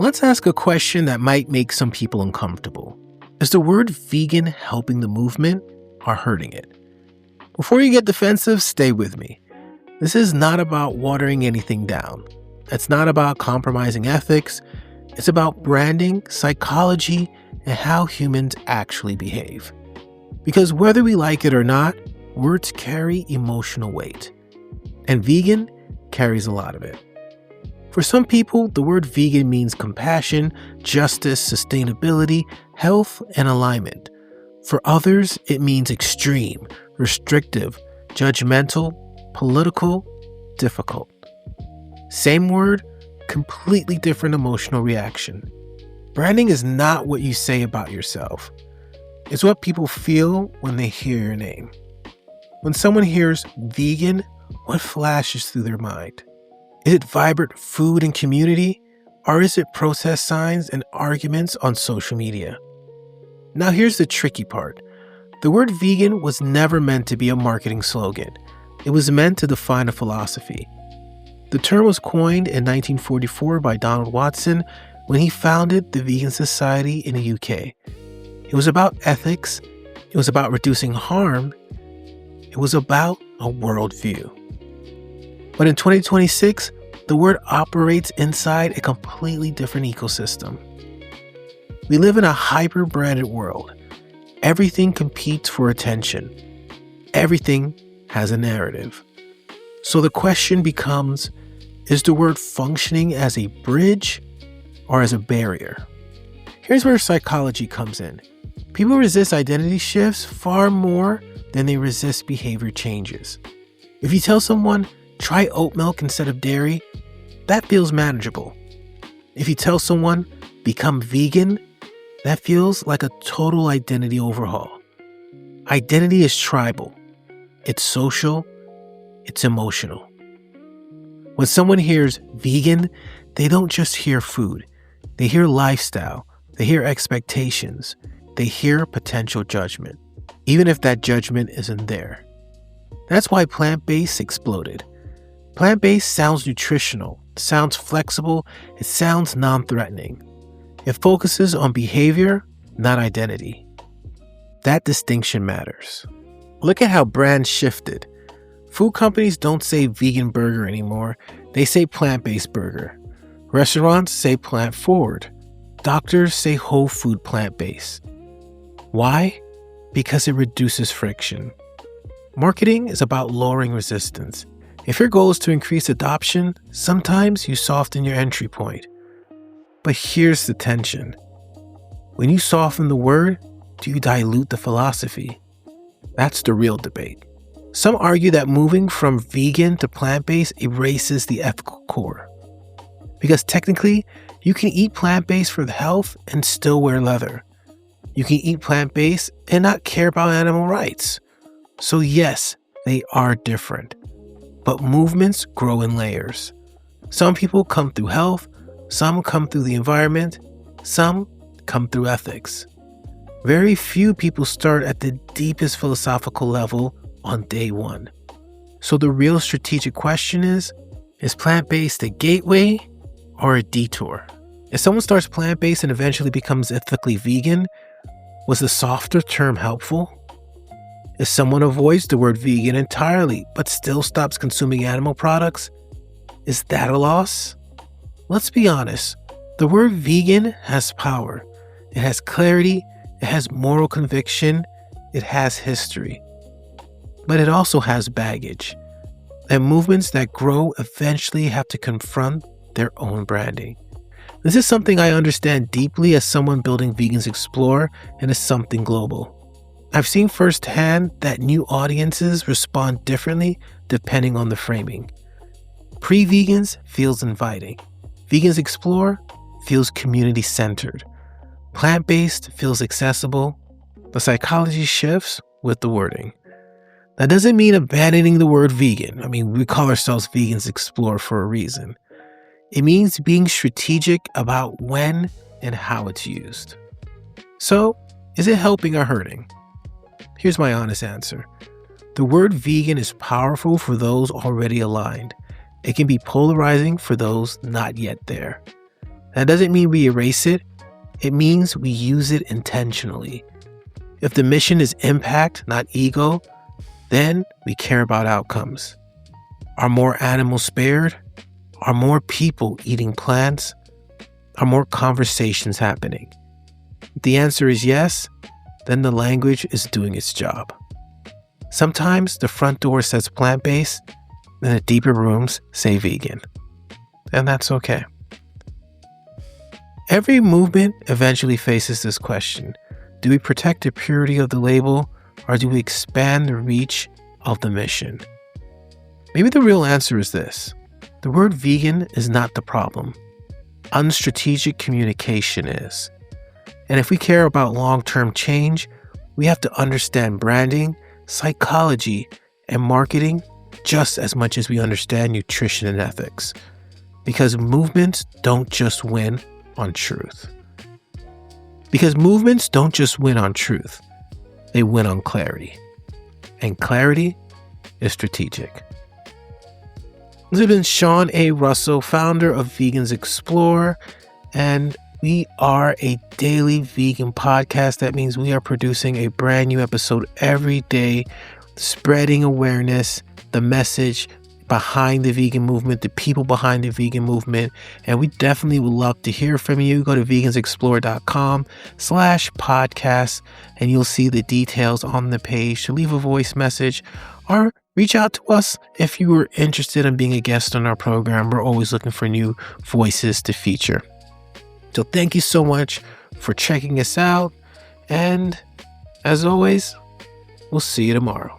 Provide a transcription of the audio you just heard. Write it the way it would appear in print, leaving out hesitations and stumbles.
Let's ask a question that might make some people uncomfortable. Is the word vegan helping the movement or hurting it? Before you get defensive, stay with me. This is not about watering anything down. It's not about compromising ethics. It's about branding, psychology, and how humans actually behave. Because whether we like it or not, words carry emotional weight. And vegan carries a lot of it. For some people, the word vegan means compassion, justice, sustainability, health, and alignment. For others, it means extreme, restrictive, judgmental, political, difficult. Same word, completely different emotional reaction. Branding is not what you say about yourself. It's what people feel when they hear your name. When someone hears vegan, what flashes through their mind? Is it vibrant food and community, or is it protest signs and arguments on social media? Now here's the tricky part. The word vegan was never meant to be a marketing slogan. It was meant to define a philosophy. The term was coined in 1944 by Donald Watson when he founded the Vegan Society in the UK. It was about ethics, it was about reducing harm, it was about a worldview. But in 2026, the word operates inside a completely different ecosystem. We live in a hyper-branded world. Everything competes for attention. Everything has a narrative. So the question becomes, is the word functioning as a bridge or as a barrier? Here's where psychology comes in. People resist identity shifts far more than they resist behavior changes. If you tell someone, try oat milk instead of dairy, that feels manageable. If you tell someone, become vegan, that feels like a total identity overhaul. Identity is tribal. It's social. It's emotional. When someone hears vegan, they don't just hear food. They hear lifestyle. They hear expectations. They hear potential judgment, even if that judgment isn't there. That's why plant-based exploded. Plant-based sounds nutritional, sounds flexible, it sounds non-threatening. It focuses on behavior, not identity. That distinction matters. Look at how brands shifted. Food companies don't say vegan burger anymore, they say plant-based burger. Restaurants say plant-forward. Doctors say whole food plant-based. Why? Because it reduces friction. Marketing is about lowering resistance. If your goal is to increase adoption, sometimes you soften your entry point. But here's the tension. When you soften the word, do you dilute the philosophy? That's the real debate. Some argue that moving from vegan to plant-based erases the ethical core. Because technically, you can eat plant-based for the health and still wear leather. You can eat plant-based and not care about animal rights. So yes, they are different. But movements grow in layers. Some people come through health, some come through the environment, some come through ethics. Very few people start at the deepest philosophical level on day one. So the real strategic question is plant-based a gateway or a detour? If someone starts plant-based and eventually becomes ethically vegan, was the softer term helpful? If someone avoids the word vegan entirely but still stops consuming animal products, is that a loss? Let's be honest, the word vegan has power. It has clarity, it has moral conviction, it has history. But it also has baggage. And movements that grow eventually have to confront their own branding. This is something I understand deeply as someone building Vegans Explore and as something global. I've seen firsthand that new audiences respond differently depending on the framing. Pre-vegans feels inviting. Vegans Explore feels community-centered. Plant-based feels accessible. The psychology shifts with the wording. That doesn't mean abandoning the word vegan. We call ourselves Vegans Explore for a reason. It means being strategic about when and how it's used. So, is it helping or hurting? Here's my honest answer. The word vegan is powerful for those already aligned. It can be polarizing for those not yet there. That doesn't mean we erase it. It means we use it intentionally. If the mission is impact, not ego, then we care about outcomes. Are more animals spared? Are more people eating plants? Are more conversations happening? If the answer is yes, then the language is doing its job. Sometimes the front door says plant-based, and the deeper rooms say vegan. And that's okay. Every movement eventually faces this question. Do we protect the purity of the label, or do we expand the reach of the mission? Maybe the real answer is this. The word vegan is not the problem. Unstrategic communication is. And if we care about long-term change, we have to understand branding, psychology, and marketing just as much as we understand nutrition and ethics. Because movements don't just win on truth. Because movements don't just win on truth, they win on clarity. And clarity is strategic. This has been Sean A. Russell, founder of Vegans Explore, and we are a daily vegan podcast. That means we are producing a brand new episode every day, spreading awareness, the message behind the vegan movement, the people behind the vegan movement. And we definitely would love to hear from you. Go to vegansexplore.com/podcast and you'll see the details on the page to leave a voice message or reach out to us if you are interested in being a guest on our program. We're always looking for new voices to feature. So thank you so much for checking us out. And as always, we'll see you tomorrow.